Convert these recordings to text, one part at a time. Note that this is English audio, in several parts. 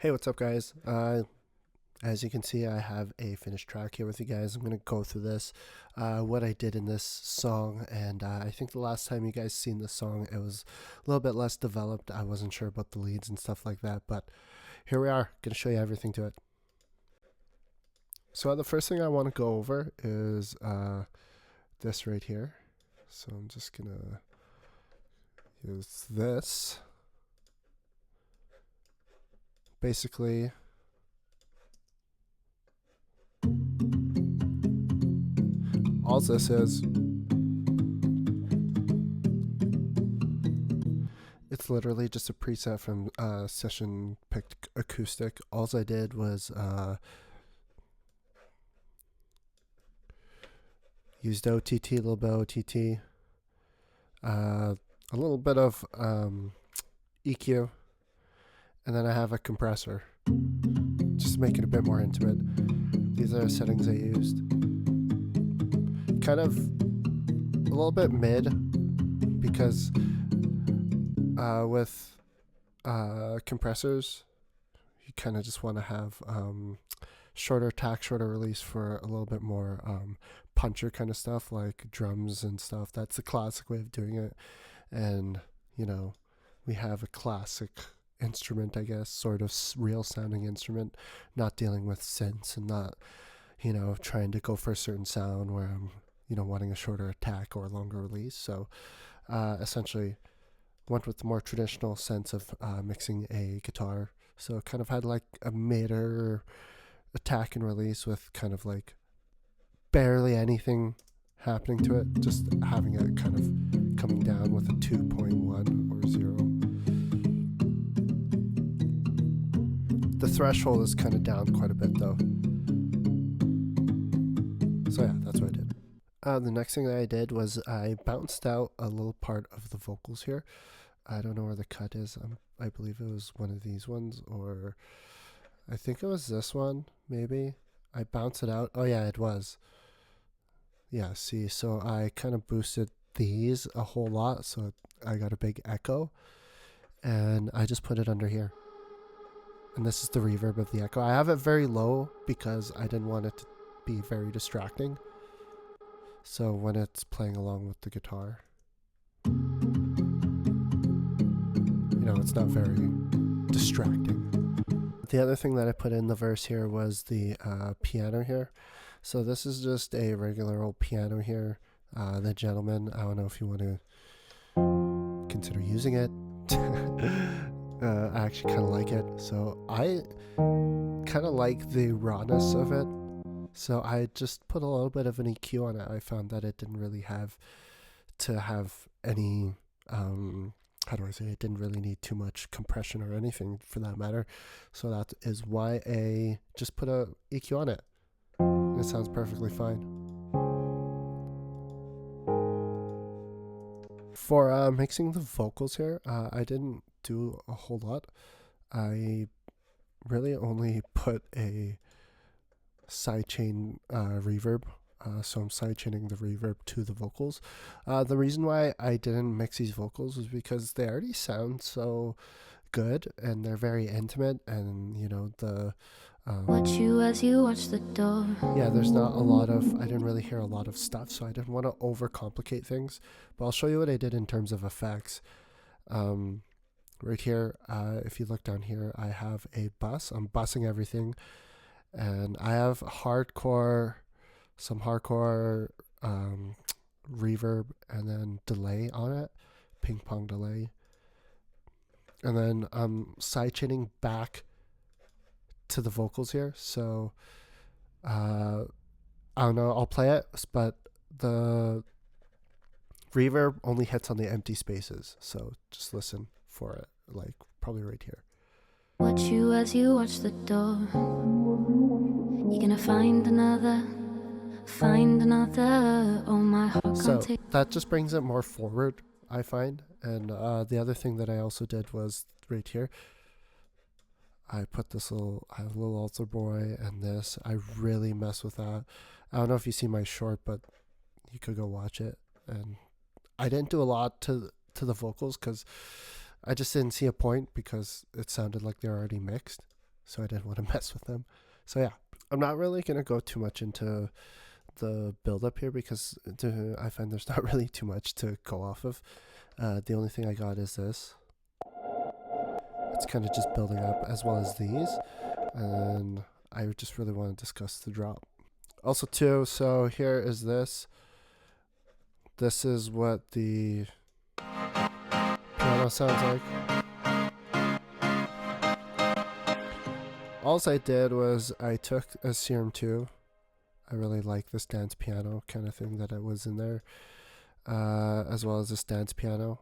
Hey, what's up, guys? As you can see, I have a finished track here with you guys. I'm going to go through this, what I did in this song, and I think the last time you guys seen this song, it was a little bit less developed. I wasn't sure about the leads and stuff like that, but here we are, going to show you everything to it. So the first thing I want to go over is this right here. So I'm just going to use this. Basically, all this is, it's literally just a preset from Session Picked Acoustic. All I did was used OTT, a little bit of OTT, a little bit of EQ, and then I have a compressor, just to make it a bit more intimate. These are the settings I used. Kind of a little bit mid, because with compressors, you kind of just want to have shorter attack, shorter release for a little bit more puncher kind of stuff, like drums and stuff. That's the classic way of doing it. And, you know, we have a classic instrument, I guess, sort of real sounding instrument, not dealing with synths and not, trying to go for a certain sound where I'm, wanting a shorter attack or a longer release. So essentially went with the more traditional sense of mixing a guitar. So it kind of had like a meter attack and release with kind of like barely anything happening to it, just having it kind of coming down with a 2.1 or 0. The threshold is kind of down quite a bit though. So yeah, that's what I did. The next thing that I did was I bounced out a little part of the vocals here. I don't know where the cut is. I believe it was one of these ones, or I think it was this one, maybe. I bounced it out. Oh yeah, it was. Yeah, see, so I kind of boosted these a whole lot, so I got a big echo, and I just put it under here. And this is the reverb of the echo. I have it very low because I didn't want it to be very distracting. So when it's playing along with the guitar, it's not very distracting. The other thing that I put in the verse here was the piano here. So this is just a regular old piano here. The Gentleman, I don't know if you want to consider using it. I actually kind of like it. So I kind of like the rawness of it. So I just put a little bit of an EQ on it. I found that it didn't really have to have any, how do I say, it didn't really need too much compression or anything for that matter. So that is why I just put a EQ on it. It sounds perfectly fine. For mixing the vocals here, I didn't do a whole lot. I really only put a sidechain reverb. So I'm sidechaining the reverb to the vocals. The reason why I didn't mix these vocals was because they already sound so good and they're very intimate, and the watch you as you watch the door. Yeah, there's not a lot of, I didn't really hear a lot of stuff, so I didn't want to overcomplicate things. But I'll show you what I did in terms of effects. Right here, if you look down here, I have a bus. I'm bussing everything, and I have some hardcore reverb and then delay on it, ping pong delay. And then I'm sidechaining back to the vocals here. So I don't know, I'll play it, but the reverb only hits on the empty spaces. So just listen for it, like probably right here. Watch you as you watch the door. You're gonna find another. Oh, my heart So can't take. that just brings it more forward, I find. And the other thing that I also did was right here. I have a little altar boy and this. I really mess with that. I don't know if you see my short, but you could go watch it. And I didn't do a lot to the vocals because I just didn't see a point, because it sounded like they're already mixed. so I didn't want to mess with them. So yeah, I'm not really gonna go too much into the build up here because I find there's not really too much to go off of. The only thing I got is this. It's kind of just building up, as well as these, and I just really want to discuss the drop. Also too, so here is this. This is what the piano sounds like. All I did was I took a Serum 2. I really like this dance piano kind of thing that it was in there, as well as this dance piano.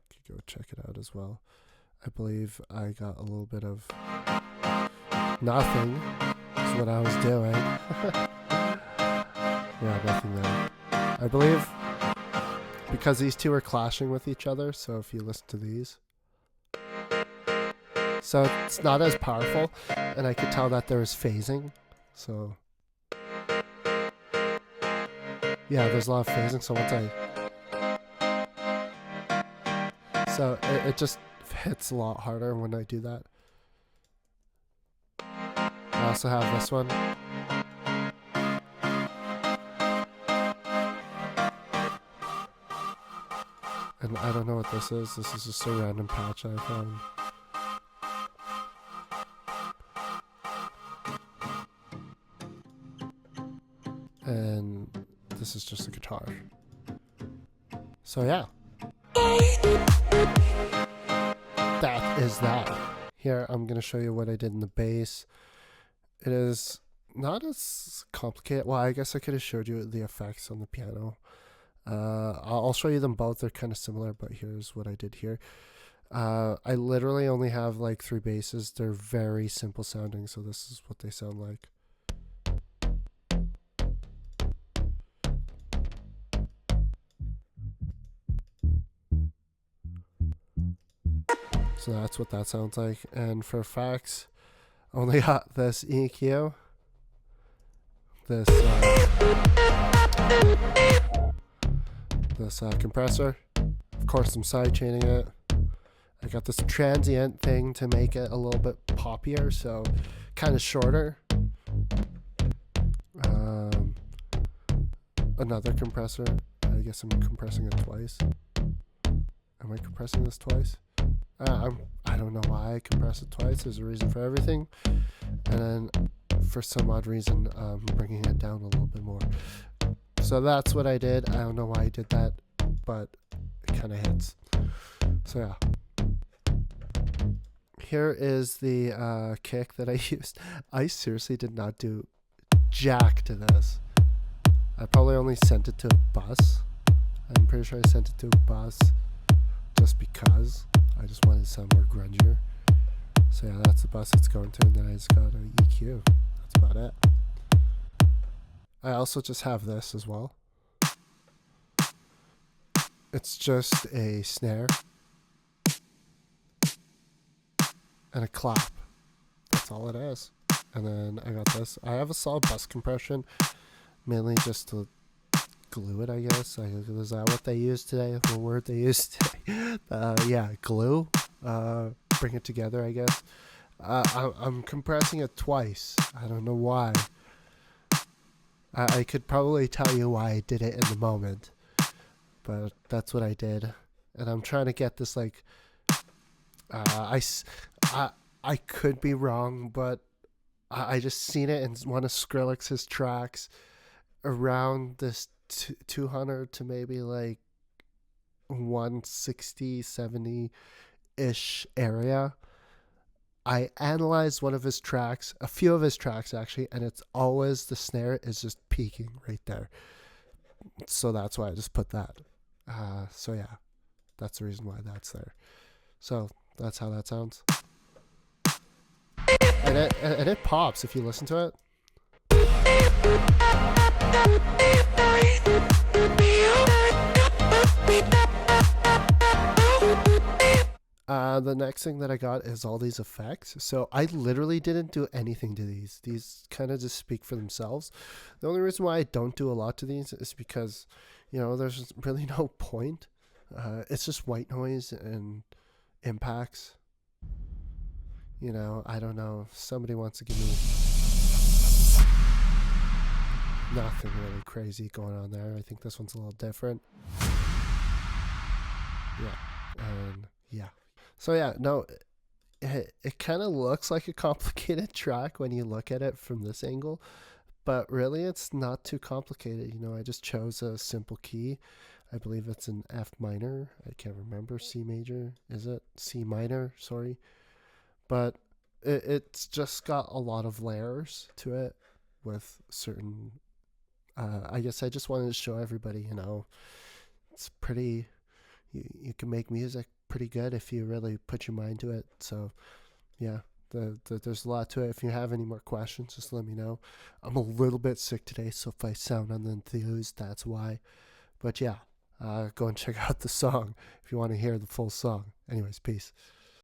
You could go check it out as well. I believe I got a little bit of nothing is what I was doing. Yeah, nothing there. I believe because these two are clashing with each other, so if you listen to these, so it's not as powerful, and I could tell that there was phasing, so yeah, there's a lot of phasing, so once so it just hits a lot harder when I do that. I also have this one. And I don't know what this is. This is just a random patch I found. And this is just a guitar. So yeah. That is that. Here, I'm going to show you what I did in the bass. It is not as complicated. Well, I guess I could have showed you the effects on the piano. I'll show you them both. They're kind of similar, but here's what I did here. I literally only have like 3 basses. They're very simple sounding, so this is what they sound like. So that's what that sounds like. And for effects, I only got this EQ, this compressor. Of course, I'm sidechaining it. I got this transient thing to make it a little bit poppier, so kind of shorter. Another compressor. I guess I'm compressing it twice. Am I compressing this twice? I don't know why I compress it twice. There's a reason for everything. And then for some odd reason, I'm bringing it down a little bit more. So that's what I did. I don't know why I did that, but it kind of hits. So yeah. Here is the kick that I used. I seriously did not do jack to this. I probably only sent it to a bus. I'm pretty sure I sent it to a bus just because I just wanted to sound more grungier. So yeah, that's the bus it's going to, and then I just got an EQ. That's about it. I also just have this as well. It's just a snare and a clap. That's all it is. And then I got this. I have a solid bus compression, mainly just to glue it, I guess. Is that what they use today? The word they use today? Yeah, glue. Bring it together, I guess. I'm compressing it twice. I don't know why. I could probably tell you why I did it in the moment, but that's what I did. And I'm trying to get this like, I could be wrong, but I just seen it in one of Skrillex's tracks around this 200 to maybe like 160, 70-ish area. I analyzed one of his tracks, a few of his tracks actually, and it's always the snare is just peaking right there. So that's why I just put that. So yeah, that's the reason why that's there. So that's how that sounds. And it pops if you listen to it. The next thing that I got is all these effects. So I literally didn't do anything to these. These kind of just speak for themselves. The only reason why I don't do a lot to these is because, you know, there's really no point. It's just white noise and impacts. You know, I don't know if somebody wants to give me nothing really crazy going on there. I think this one's a little different. Yeah. And yeah. So yeah, no, it kind of looks like a complicated track when you look at it from this angle, but really it's not too complicated. You know, I just chose a simple key. I believe it's an F minor. I can't remember. C major, is it? C minor, sorry. But it's just got a lot of layers to it with certain. I guess I just wanted to show everybody, you know, it's pretty. You can make music pretty good if you really put your mind to it. So yeah, there's a lot to it. If you have any more questions, just let me know. I'm a little bit sick today, so if I sound unenthused, that's why. But yeah, go and check out the song if you want to hear the full song. Anyways, peace.